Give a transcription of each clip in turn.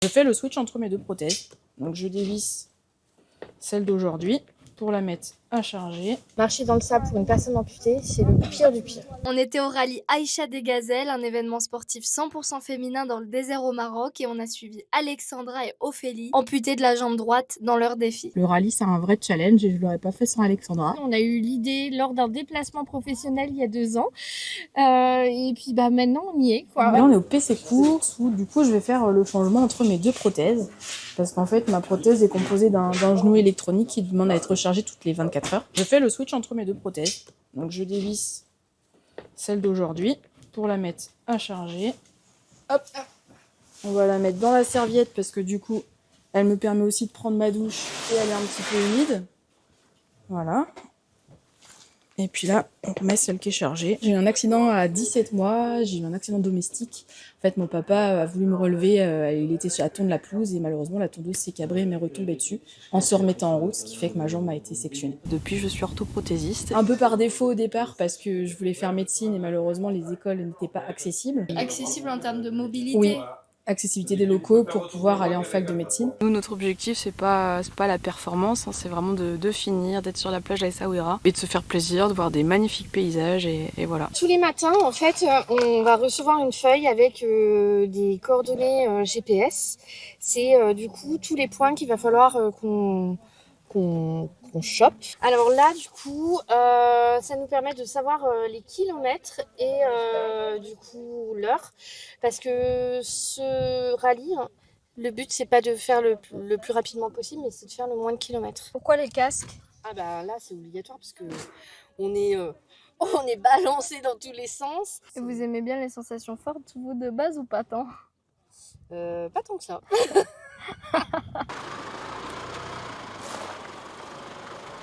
Je fais le switch entre mes deux prothèses. Donc je dévisse celle d'aujourd'hui pour la mettre à charger. Marcher dans le sable pour une personne amputée, c'est le pire du pire. On était au rallye Aïcha des Gazelles, un événement sportif 100% féminin dans le désert au Maroc, et on a suivi Alexandra et Ophélie, amputées de la jambe droite, dans leur défi. Le rallye, c'est un vrai challenge et je ne l'aurais pas fait sans Alexandra. On a eu l'idée lors d'un déplacement professionnel il y a 2 ans. Et puis maintenant, on y est, quoi. Là, on est au PC course où du coup, je vais faire le changement entre mes deux prothèses. Parce qu'en fait, ma prothèse est composée d'un genou électronique qui demande à être rechargé toutes les 24 heures. Je fais le switch entre mes deux prothèses. Donc je dévisse celle d'aujourd'hui pour la mettre à charger. Hop, on va la mettre dans la serviette parce que du coup, elle me permet aussi de prendre ma douche et elle est un petit peu humide. Voilà. Et puis là, on remet celle qui est chargée. J'ai eu un accident à 17 mois, j'ai eu un accident domestique. En fait, mon papa a voulu me relever, il était sur la tonde de la pelouse et malheureusement, la tondeuse s'est cabrée et m'est retombée dessus en se remettant en route, ce qui fait que ma jambe a été sectionnée. Depuis, je suis orthoprothésiste. Un peu par défaut au départ parce que je voulais faire médecine et malheureusement, les écoles n'étaient pas accessibles. Accessible en termes de mobilité. Oui. Accessibilité des locaux pour pouvoir aller en fac de médecine. Nous, notre objectif, c'est pas la performance, hein, c'est vraiment de finir, d'être sur la plage d'Essaouira et de se faire plaisir, de voir des magnifiques paysages et voilà. Tous les matins, en fait, on va recevoir une feuille avec des coordonnées GPS. C'est du coup tous les points qu'il va falloir qu'on chope. Alors là, du coup, ça nous permet de savoir les kilomètres et du coup l'heure. Parce que ce rallye, le but, c'est pas de faire le plus rapidement possible, mais c'est de faire le moins de kilomètres. Pourquoi les casques? Ah bah là, c'est obligatoire parce que on est balancé dans tous les sens. Et vous aimez bien les sensations fortes, vous, de base, ou pas tant? Pas tant que ça.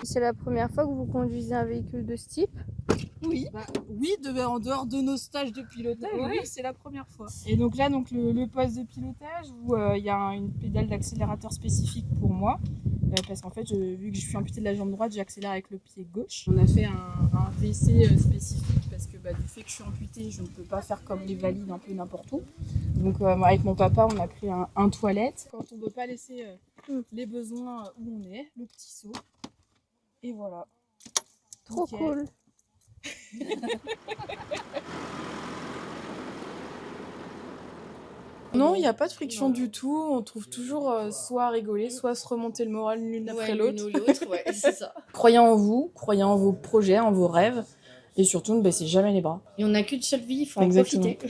C'est la première fois que vous conduisez un véhicule de ce type? Oui, en dehors de nos stages de pilotage, oui, c'est la première fois. Et donc là, le poste de pilotage où il y a une pédale d'accélérateur spécifique pour moi, parce qu'en fait, vu que je suis amputée de la jambe droite, j'accélère avec le pied gauche. On a fait un WC spécifique parce que du fait que je suis amputée, je ne peux pas faire comme les valides un peu n'importe où. Donc avec mon papa, on a pris un toilette. Quand on ne veut pas laisser les besoins où on est, le petit seau. Et voilà. Trop Nickel. cool. Non, il n'y a pas de friction du tout. On trouve toujours soit à rigoler, soit à se remonter le moral l'une après l'autre. Ouais, c'est ça. Croyez en vous, croyez en vos projets, en vos rêves. Et surtout, ne baissez jamais les bras. Et on n'a qu'une seule vie, il faut en Exactement. profiter.